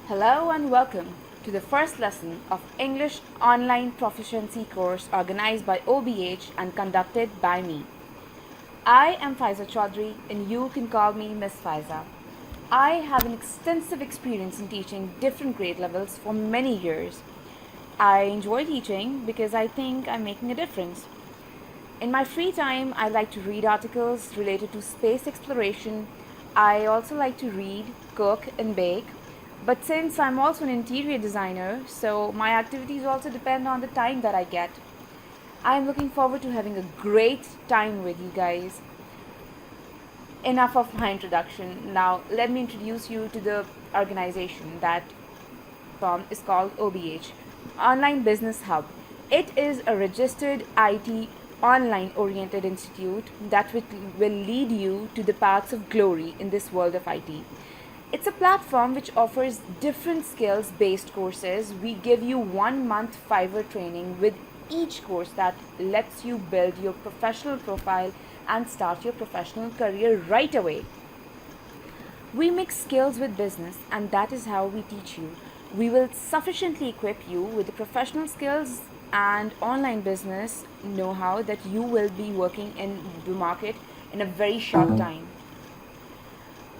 Hello and welcome to the first lesson of English online proficiency course organized by OBH and conducted by me. I am Faiza Chaudhary and you can call me Miss Faiza. I have an extensive experience in teaching different grade levels for many years. I enjoy teaching because I think I'm making a difference. In my free time, I like to read articles related to space exploration. I also like to read, cook, and bake. But since I'm also an interior designer, so my activities also depend on the time that I get. I'm looking forward to having a great time with you guys. Enough of my introduction. Now, let me introduce you to the organization that is called OBH, Online Business Hub. It is a registered IT online oriented institute that will lead you to the paths of glory in this world of IT. It's a platform which offers different skills based courses. We give you 1 month Fiverr training with each course that lets you build your professional profile and start your professional career right away. We mix skills with business, and that is how we teach you. We will sufficiently equip you with the professional skills and online business know how that you will be working in the market in a very short time.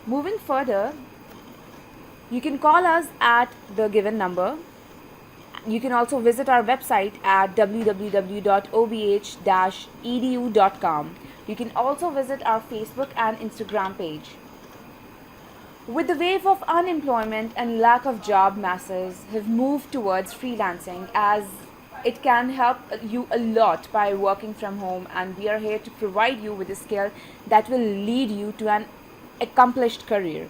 Moving further, you can call us at the given number. You can also visit our website at www.obh-edu.com. You can also visit our Facebook and Instagram page. With the wave of unemployment and lack of job, masses have moved towards freelancing as it can help you a lot by working from home, and we are here to provide you with a skill that will lead you to an accomplished career.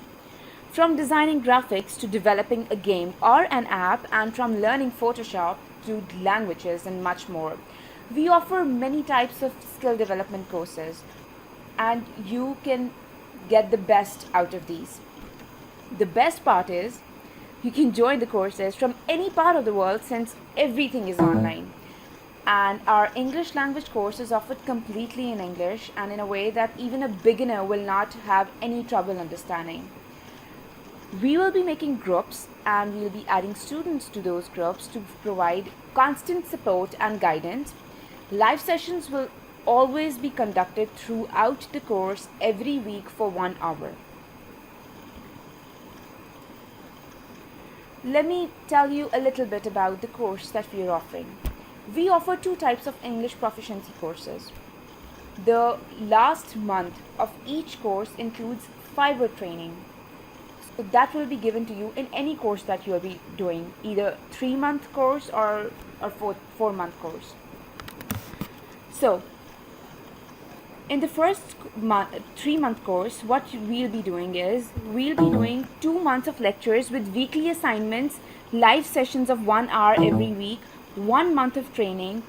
From designing graphics to developing a game or an app, and from learning Photoshop to languages and much more. We offer many types of skill development courses, and you can get the best out of these. The best part is you can join the courses from any part of the world since everything is online. And our English language course is offered completely in English and in a way that even a beginner will not have any trouble understanding. We will be making groups and we will be adding students to those groups to provide constant support and guidance. Live sessions will always be conducted throughout the course every week for 1 hour. Let me tell you a little bit about the course that we are offering. We offer 2 types of English proficiency courses. The last month of each course includes Fiverr training. So that will be given to you in any course that you will be doing, either 3-month course or 4-month course. So, in the first 3-month course, what we'll be doing is, we'll be doing 2 months of lectures with weekly assignments, live sessions of 1 hour every week, 1 month of training,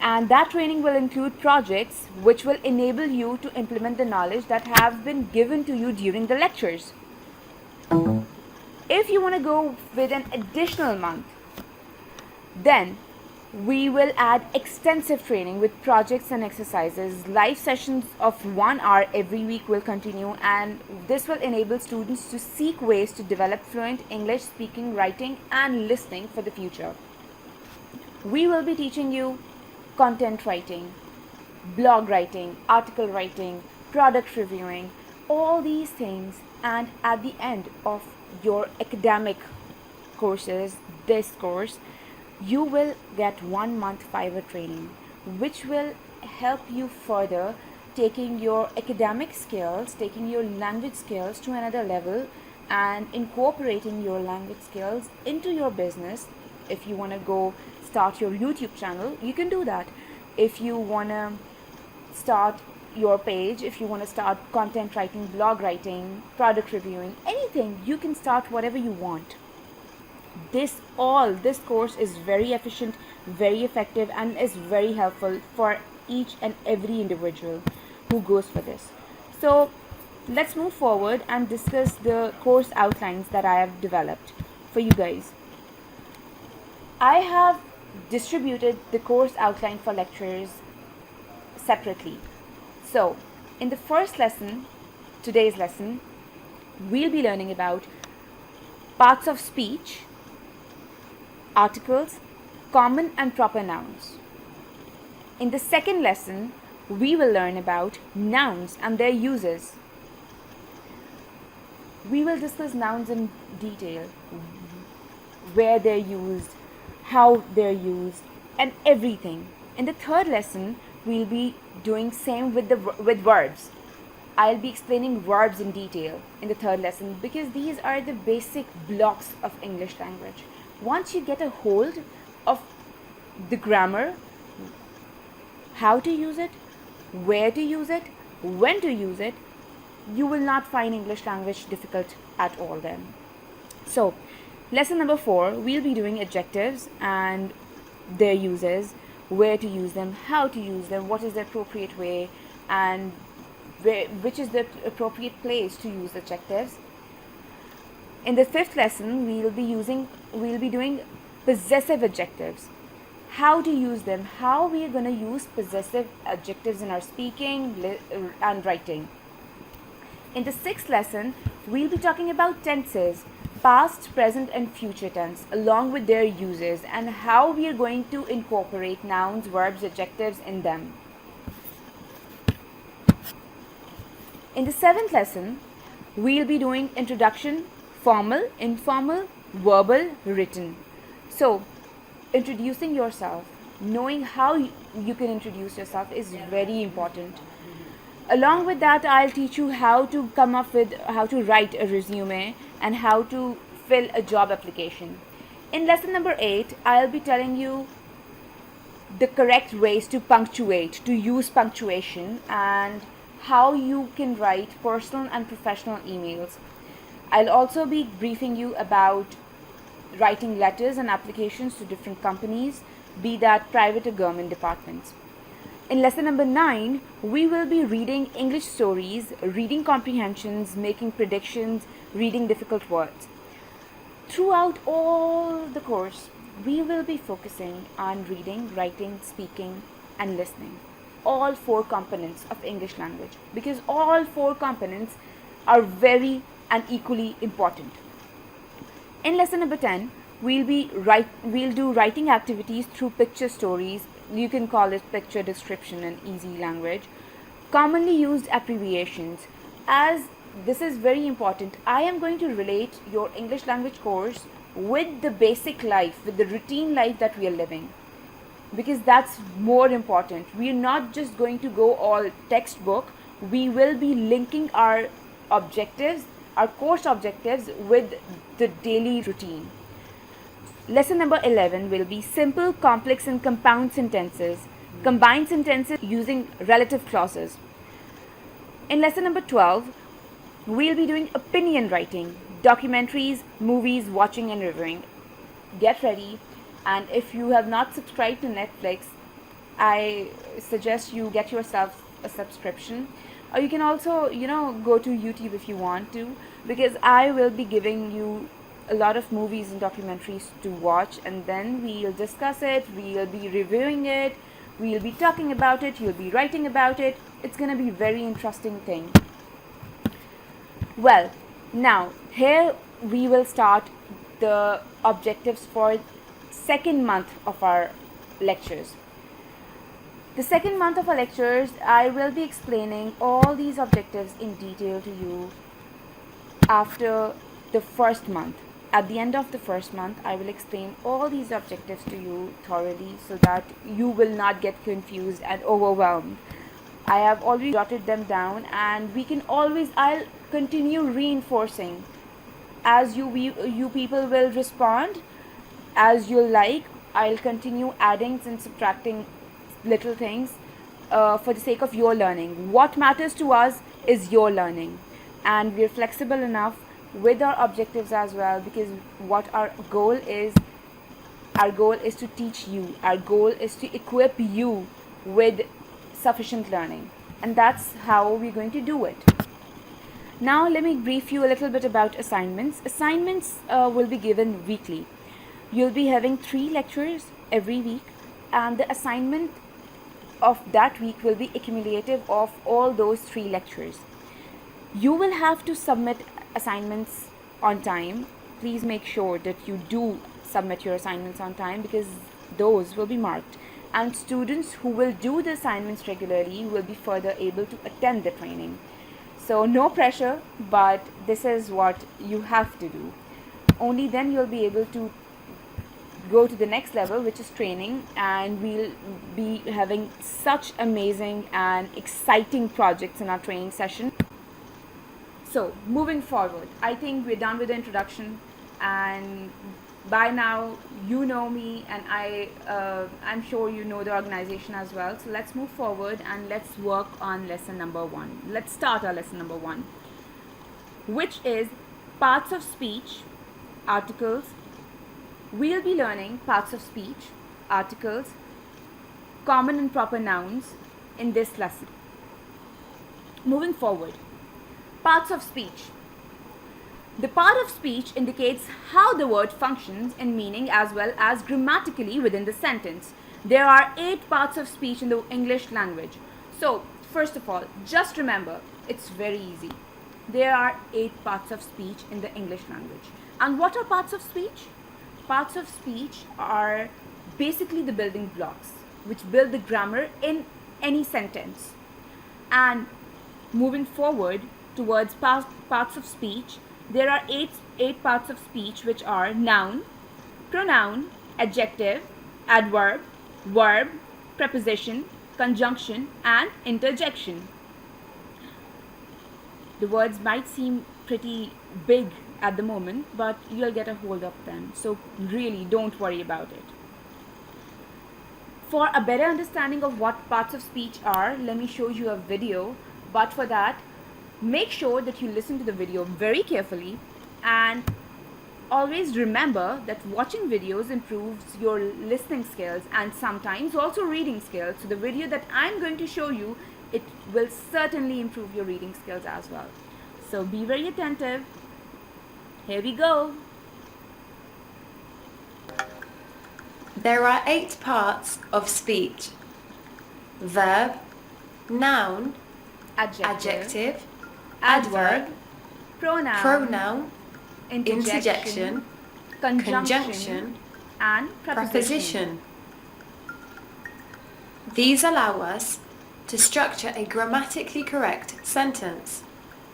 and that training will include projects which will enable you to implement the knowledge that have been given to you during the lectures. If you want to go with an additional month, then we will add extensive training with projects and exercises. Live sessions of 1 hour every week will continue, and this will enable students to seek ways to develop fluent English speaking, writing, and listening for the future. We will be teaching you content writing, blog writing, article writing, product reviewing, all these things, and at the end of your academic courses, this course, you will get 1 month Fiverr training, which will help you further taking your academic skills, taking your language skills to another level, and incorporating your language skills into your business. If you want to go start your YouTube channel, you can do that. If you want to start your page, if you want to start content writing, blog writing, product reviewing, anything, you can start whatever you want. This course is very efficient, very effective, and is very helpful for each and every individual who goes for this. So let's move forward and discuss the course outlines that I have developed for you guys. I have distributed the course outline for lectures separately. So, in the first lesson, today's lesson, we'll be learning about parts of speech, articles, common and proper nouns. In the second lesson, we will learn about nouns and their uses. We will discuss nouns in detail, where they're used, how they're used, and everything. In the third lesson, we'll be doing same with verbs. I'll be explaining verbs in detail in the third lesson because these are the basic blocks of English language. Once you get a hold of the grammar, how to use it, where to use it, when to use it, you will not find English language difficult at all then. So, lesson number 4, we'll be doing adjectives and their uses, where to use them, how to use them, what is the appropriate way, and which is the appropriate place to use adjectives. In the 5th lesson, we'll be doing possessive adjectives, how to use them, how we are going to use possessive adjectives in our speaking and writing. In the 6th lesson, we'll be talking about tenses, past, present, and future tense, along with their uses and how we are going to incorporate nouns, verbs, adjectives in them. In the 7th lesson, we'll be doing introduction, formal, informal, verbal, written. So, introducing yourself, knowing how you can introduce yourself is very important. Along with that, I'll teach you how to how to write a resume and how to fill a job application. In lesson number 8, I'll be telling you the correct ways to punctuate, to use punctuation, and how you can write personal and professional emails. I'll also be briefing you about writing letters and applications to different companies, be that private or government departments. In lesson number 9, we will be reading English stories, reading comprehensions, making predictions, reading difficult words. Throughout all the course, we will be focusing on reading, writing, speaking, and listening. All 4 components of English language, because all 4 components are very and equally important. In lesson number 10, we'll do writing activities through picture stories. You can call it picture description in easy language. Commonly used abbreviations. As this is very important, I am going to relate your English language course with the basic life, with the routine life that we are living, because that's more important. We are not just going to go all textbook. We will be linking our objectives, our course objectives, with the daily routine. Lesson number 11 will be simple, complex, and compound sentences, combined sentences using relative clauses. In lesson number 12, we'll be doing opinion writing, documentaries, movies, watching and reviewing. Get ready, and if you have not subscribed to Netflix, I suggest you get yourself a subscription. Or you can also, go to YouTube if you want to, because I will be giving you a lot of movies and documentaries to watch, and then we'll discuss it, we'll be reviewing it, we'll be talking about it, you'll be writing about it. It's going to be a very interesting thing. Well, now here we will start the objectives for second month of our lectures. The second month of our lectures, I will be explaining all these objectives in detail to you after the first month. At the end of the first month, I will explain all these objectives to you thoroughly so that you will not get confused and overwhelmed. I have already jotted them down, and I'll continue reinforcing as you people will respond as you like. I'll continue adding and subtracting little things for the sake of your learning. What matters to us is your learning, and we're flexible enough with our objectives as well, because what our goal is to teach you. Our goal is to equip you with sufficient learning, and that's how we're going to do it. Now let me brief you a little bit about assignments. Assignments will be given weekly. You'll be having 3 lectures every week, and the assignment of that week will be accumulative of all those 3 lectures. You will have to submit assignments on time. please make sure that you do submit your assignments on time, because those will be marked. And students who will do the assignments regularly will be further able to attend the training. So no pressure, but this is what you have to do. Only then you'll be able to go to the next level, which is training, and we'll be having such amazing and exciting projects in our training session. So moving forward, I think we're done with the introduction, and by now you know me, and I'm sure you know the organization as well. So let's move forward and let's work on lesson number 1. Let's start our lesson number 1, which is parts of speech, articles. We'll be learning parts of speech, articles, common and proper nouns in this lesson. Moving forward, parts of speech. The part of speech indicates how the word functions in meaning as well as grammatically within the sentence. There are 8 parts of speech in the English language. So, first of all, just remember, it's very easy. There are 8 parts of speech in the English language. And what are parts of speech? Parts of speech are basically the building blocks which build the grammar in any sentence. And moving forward towards parts of speech, there are 8 parts of speech, which are noun, pronoun, adjective, adverb, verb, preposition, conjunction, and interjection. The words might seem pretty big at the moment, but you'll get a hold of them. So really don't worry about it. For a better understanding of what parts of speech are, let me show you a video. But for that, make sure that you listen to the video very carefully, and always remember that watching videos improves your listening skills and sometimes also reading skills. So the video that I'm going to show you, it will certainly improve your reading skills as well. So be very attentive. Here we go. There are 8 parts of speech: verb, noun, adjective, adverb, pronoun, interjection, conjunction, and preposition. These allow us to structure a grammatically correct sentence,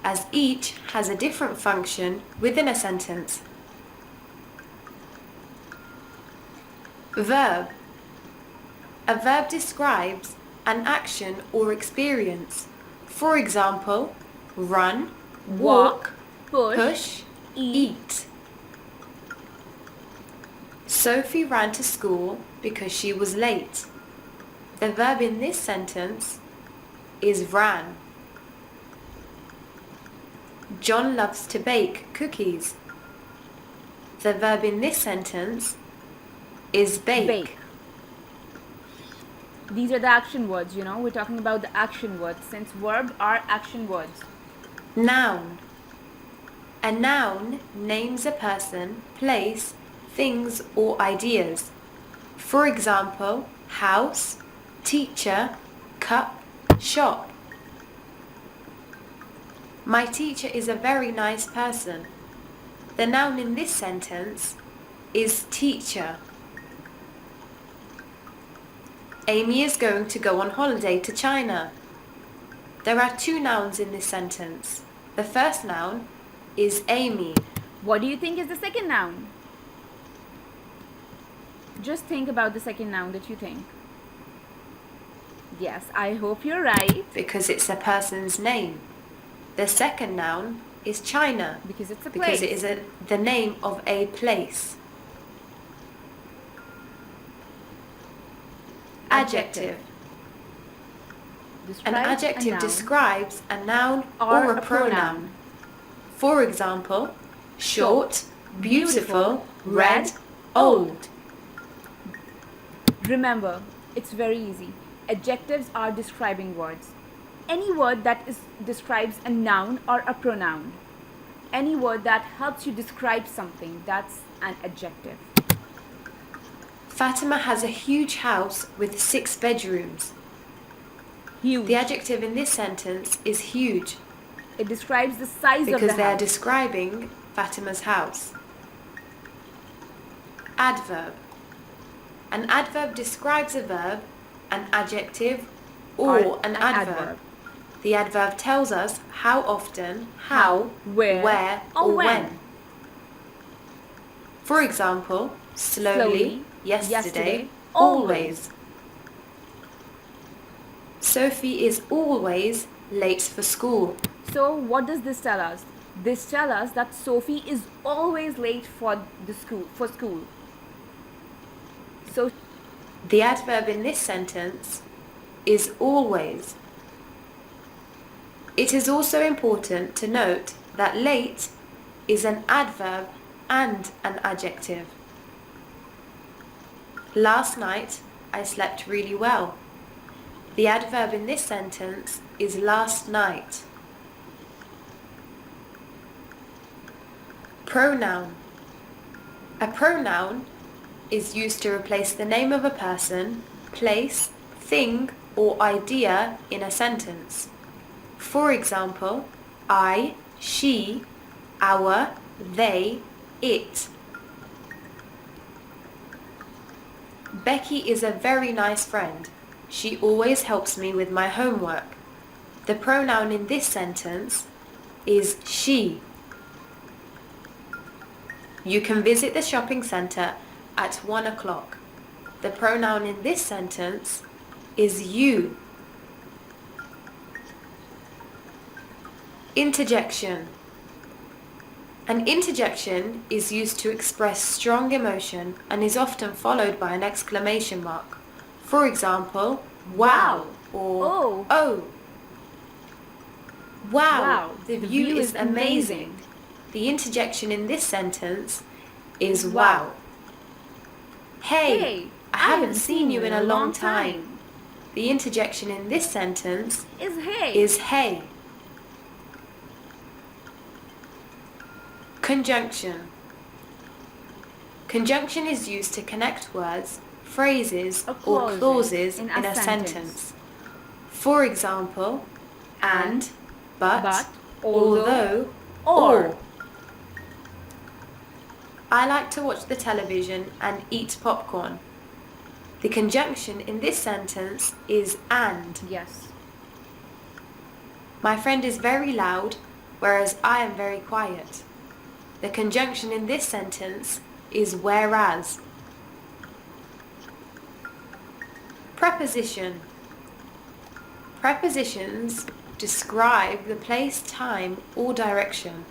as each has a different function within a sentence. Verb. A verb describes an action or experience. For example, run, walk, push, eat. Sophie ran to school because she was late. The verb in this sentence is ran. John loves to bake cookies. The verb in this sentence is bake. These are the action words, we're talking about the action words, since verbs are action words. Noun. A noun names a person, place, things or ideas. For example, house, teacher, cup, shop. My teacher is a very nice person. The noun in this sentence is teacher. Amy is going to go on holiday to China. There are 2 nouns in this sentence. The first noun is Amy. What do you think is the second noun? Just think about the second noun that you think. Yes, I hope you're right. Because it's a person's name. The second noun is China. Because it's a place. Because it is the name of a place. Adjective. An adjective describes a noun or a pronoun. For example, short, beautiful, red, old. Remember, it's very easy. Adjectives are describing words. Any word that describes a noun or a pronoun. Any word that helps you describe something, that's an adjective. Fatima has a huge house with 6 bedrooms. Huge. The adjective in this sentence is huge. It describes the size of the house. Because they are describing Fatima's house. Adverb. An adverb describes a verb, an adjective, or an adverb. The adverb tells us how often, how, where, or when. For example, slowly, yesterday, always. Sophie is always late for school. So what does this tell us? This tells us that Sophie is always late for school. So the adverb in this sentence is always. It is also important to note that late is an adverb and an adjective. Last night I slept really well. The adverb in this sentence is last night. Pronoun. A pronoun is used to replace the name of a person, place, thing, or idea in a sentence. For example, I, she, our, they, it. Becky is a very nice friend. She always helps me with my homework. The pronoun in this sentence is she. You can visit the shopping centre at 1 o'clock. The pronoun in this sentence is you. Interjection. An interjection is used to express strong emotion and is often followed by an exclamation mark. For example, wow, or oh. Wow, the view is amazing. The interjection in this sentence is wow. Hey, I haven't seen you in a long time. The interjection in this sentence is hey. Conjunction. Conjunction is used to connect words, phrases, or clauses in a sentence. For example, and, but, although, or. I like to watch the television and eat popcorn. The conjunction in this sentence is and. Yes. My friend is very loud, whereas I am very quiet. The conjunction in this sentence is whereas. Preposition. Prepositions describe the place, time, or direction.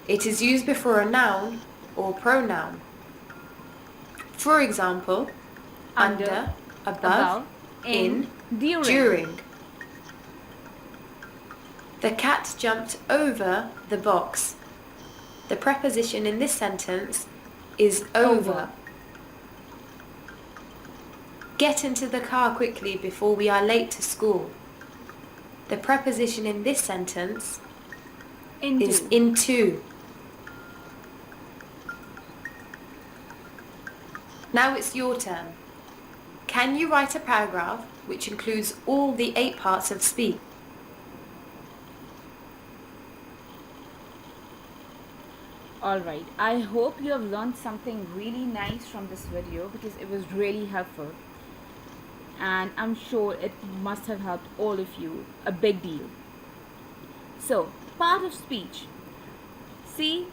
It is used before a noun or pronoun. For example, under, above, in, during. The cat jumped over the box. The preposition in this sentence is over. Get into the car quickly before we are late to school. The preposition in this sentence is into. Now it's your turn. Can you write a paragraph which includes all the 8 parts of speech? Alright, I hope you have learned something really nice from this video because it was really helpful. And I'm sure it must have helped all of you a big deal. So, part of speech. See,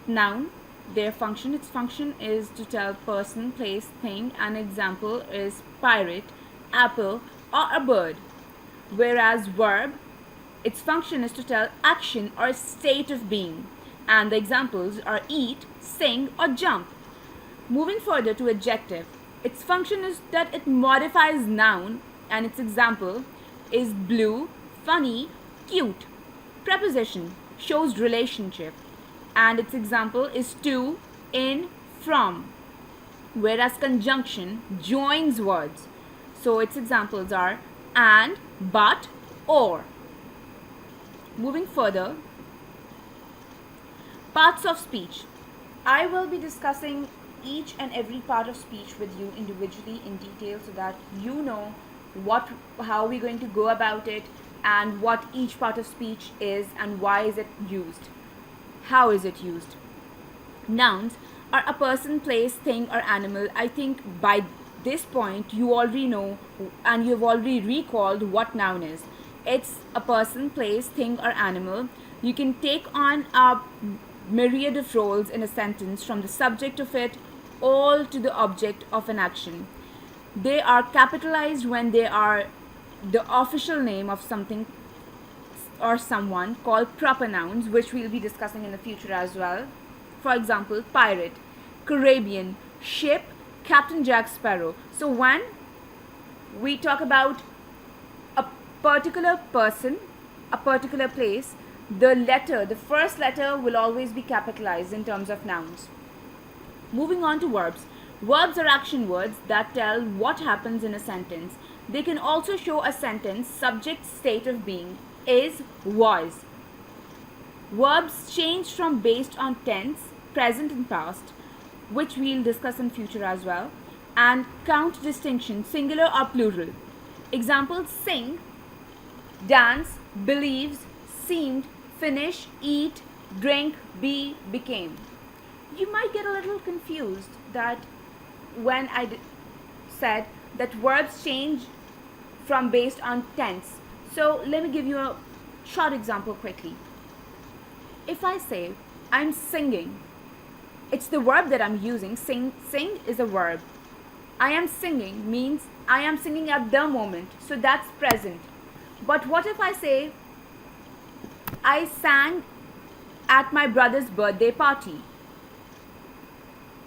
noun, their function. Its function is to tell person, place, thing. An example is pirate, apple, or a bird. Whereas verb, its function is to tell action or state of being. And the examples are eat, sing, or jump. Moving further to adjective. Its function is that it modifies noun, and its example is blue, funny, cute. Preposition shows relationship, and its example is to, in, from. Whereas conjunction joins words. So its examples are and, but, or. Moving further, parts of speech. I will be discussing each and every part of speech with you individually in detail so that you know how we're going to go about it and what each part of speech is and why is it used. How is it used? Nouns are a person, place, thing, or animal. I think by this point you already know and you've already recalled what noun is. It's a person, place, thing, or animal. You can take on a myriad of roles in a sentence, from the subject of it all to the object of an action. They are capitalized when they are the official name of something or someone, called proper nouns, which we'll be discussing in the future as well. For example, pirate, Caribbean, ship, Captain Jack Sparrow. So when we talk about a particular person, a particular place, the first letter will always be capitalized in terms of nouns. Moving on to verbs. Verbs are action words that tell what happens in a sentence. They can also show a sentence subject, state of being, is, was. Verbs change from based on tense, present and past, which we'll discuss in future as well, and count distinction, singular or plural. Examples: sing, dance, believes, seemed, finish, eat, drink, be, became. You might get a little confused that when said that verbs change from based on tense. So let me give you a short example quickly. If I say I'm singing, it's the verb that I'm using. Sing is a verb. I am singing means I am singing at the moment, so that's present. But what if I say I sang at my brother's birthday party?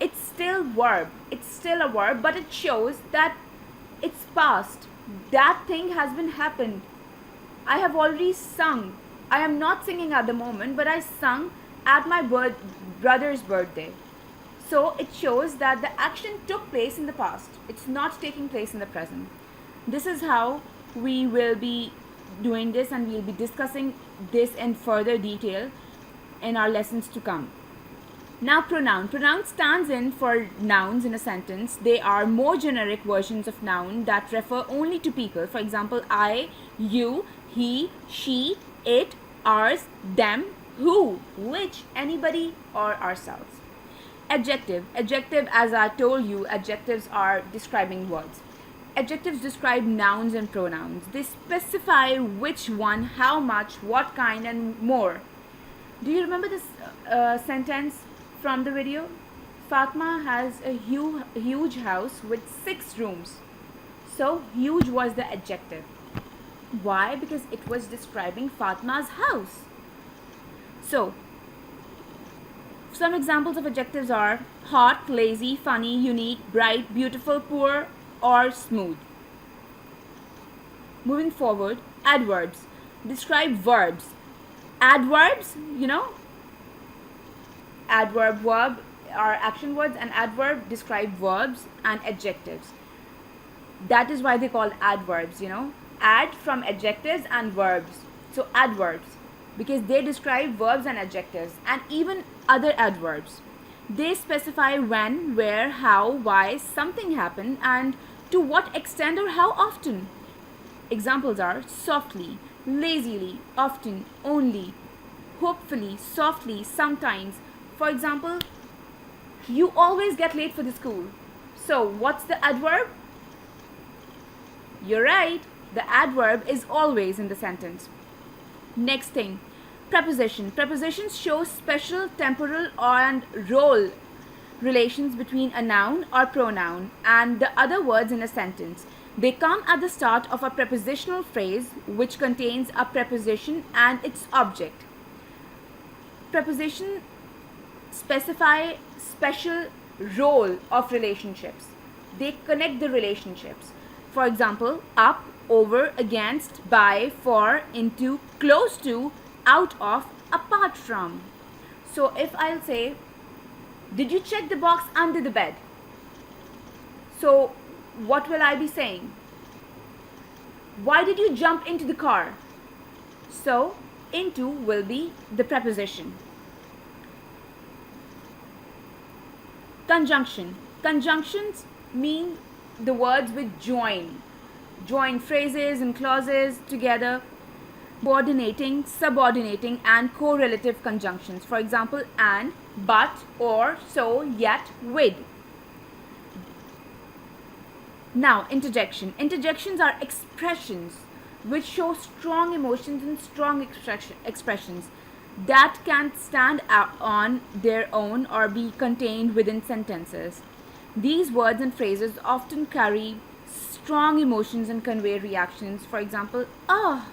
It's still verb. It's still a verb, but it shows that it's past. That thing has been happened. I have already sung. I am not singing at the moment, but I sung at my brother's birthday. So it shows that the action took place in the past. It's not taking place in the present. This is how we will be doing this, and we'll be discussing this in further detail in our lessons to come. Now, pronoun. Pronoun stands in for nouns in a sentence. They are more generic versions of noun that refer only to people. For example, I, you, he, she, it, ours, them, who, which, anybody, or ourselves. Adjective. Adjective, as I told you, adjectives are describing words. Adjectives describe nouns and pronouns. They specify which one, how much, what kind, and more. Do you remember this sentence from the video? Fatma has a huge house with 6 rooms. So huge was the adjective. Why? Because it was describing Fatma's house. So some examples of adjectives are hot, lazy, funny, unique, bright, beautiful, poor, or smooth. Moving forward, adverbs describe verbs. Adverbs, adverb, verb are action words, and adverb describe verbs and adjectives. That is why they call adverbs, add from adjectives and verbs. So adverbs, because they describe verbs and adjectives, and even other adverbs. They specify when, where, how, why something happened, and to what extent or how often. Examples are softly, lazily, often, only, hopefully, softly, sometimes. For example, you always get late for the school. So what's the adverb? You're right, the adverb is always in the sentence. Next thing, preposition. Prepositions show special temporal and role relations between a noun or pronoun and the other words in a sentence. They come at the start of a prepositional phrase which contains a preposition and its object. Preposition specify special role of relationships. They connect the relationships. For example, up, over, against, by, for, into, close to, out of, apart from. So if I'll say, did you check the box under the bed? So what will I be saying? Why did you jump into the car? So into will be the preposition. Conjunction. Conjunctions mean the words which join phrases and clauses together, coordinating, subordinating, and correlative conjunctions. For example, and, but, or, so, yet, with. Now, interjection. Interjections are expressions which show strong emotions and strong expressions that can stand out on their own or be contained within sentences. These words and phrases often carry strong emotions and convey reactions. For example, oh,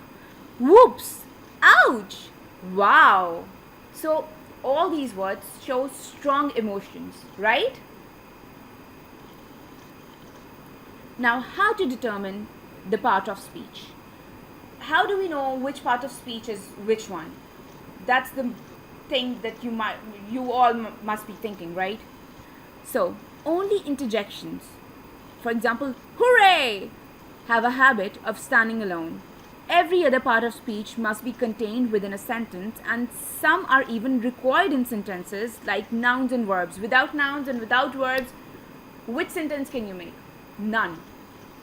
whoops, ouch, wow. So, all these words show strong emotions, right? Now, how to determine the part of speech? How do we know which part of speech is which one? That's the thing that you all must be thinking, right? So, only interjections, for example, hooray, have a habit of standing alone. Every other part of speech must be contained within a sentence, and some are even required in sentences like nouns and verbs. Without nouns and without verbs, which sentence can you make? None.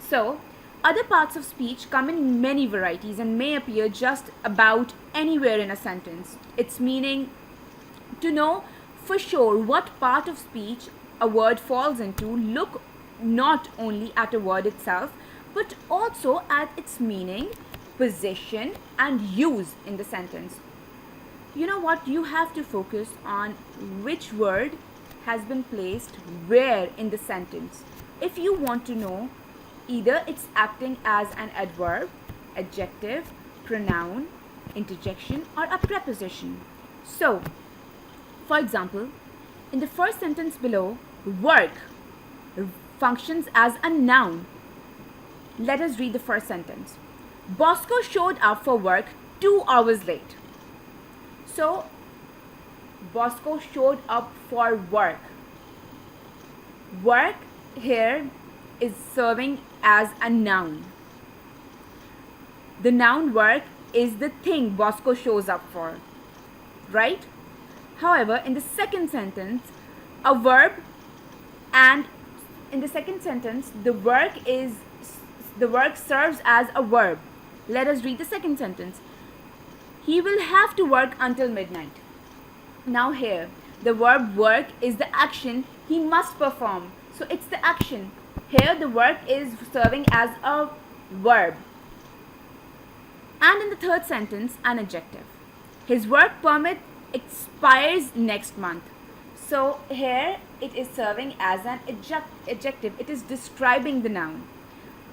So, other parts of speech come in many varieties and may appear just about anywhere in a sentence. Its meaning, to know for sure what part of speech a word falls into, look not only at a word itself, but also at its meaning, position, and use in the sentence. You know what? You have to focus on which word has been placed where in the sentence. If you want to know, either it's acting as an adverb, adjective, pronoun, interjection, or a preposition. So, for example, in the first sentence below, work functions as a noun. Let us read the first sentence. Bosco showed up for work 2 hours late. So, Bosco showed up for work. Work here is serving as a noun. The noun work is the thing Bosco shows up for, right? However, in the second sentence, a verb, and in the second sentence, the work serves as a verb. Let us read the second sentence. He will have to work until midnight. Now here, the verb work is the action he must perform. So it's the action. Here the work is serving as a verb. And in the third sentence, an adjective. His work permit expires next month. So here it is serving as an adjective. It is describing the noun.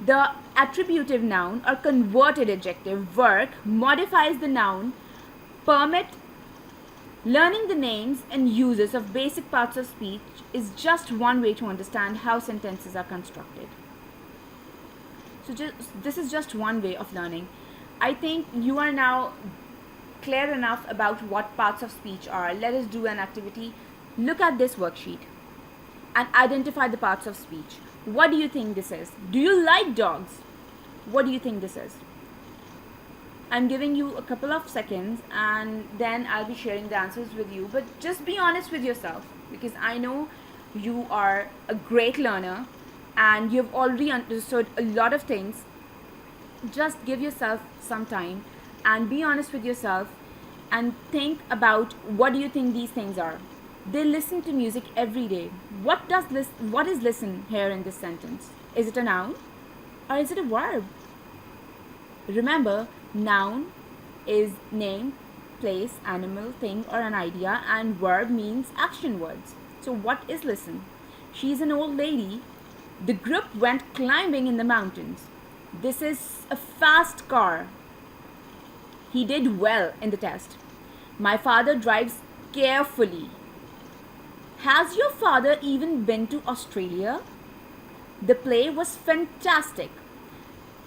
The attributive noun or converted adjective work modifies the noun permit. Learning the names and uses of basic parts of speech is just one way to understand how sentences are constructed. So this is just one way of learning. I think you are now clear enough about what parts of speech are. Let us do an activity. Look at this worksheet and identify the parts of speech. What do you think this is? Do you like dogs? What do you think this is? I'm giving you a couple of seconds and then I'll be sharing the answers with you. But just be honest with yourself, because I know you are a great learner and you've already understood a lot of things. Just give yourself some time and be honest with yourself and think about what do you think these things are. They listen to music every day. What is listen here in this sentence? Is it a noun or is it a verb? Remember, noun is name, place, animal, thing, or an idea, and verb means action words. So what is listen? She's an old lady. The group went climbing in the mountains. This is a fast car. He did well in the test. My father drives carefully. Has your father even been to Australia? The play was fantastic.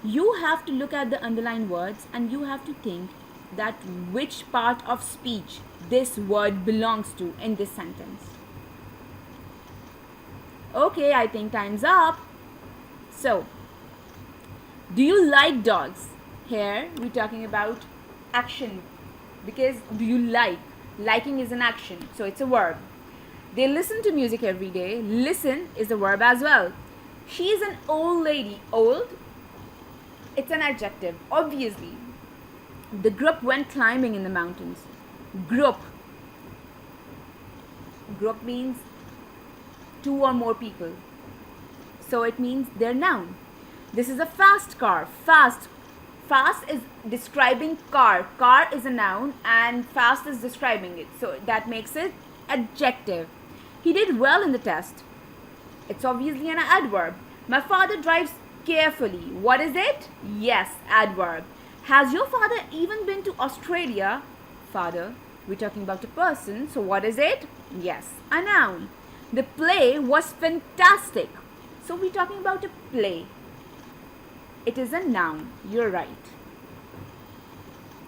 You have to look at the underlined words and you have to think that which part of speech this word belongs to in this sentence. Okay, I think time's up. So, do you like dogs? Here we're talking about action, because do you like? Liking is an action, so it's a verb. They listen to music every day. Listen is a verb as well. She is an old lady. Old? It's an adjective, obviously. The group went climbing in the mountains. Group. Group means two or more people. So it means their noun. This is a fast car. Fast. Fast is describing car. Car is a noun and fast is describing it. So that makes it adjective. He did well in the test. It's obviously an adverb. My father drives carefully. What is it? Yes, adverb. Has your father even been to Australia? Father. We're talking about a person. So what is it? Yes, a noun. The play was fantastic. So we're talking about a play. It is a noun. You're right.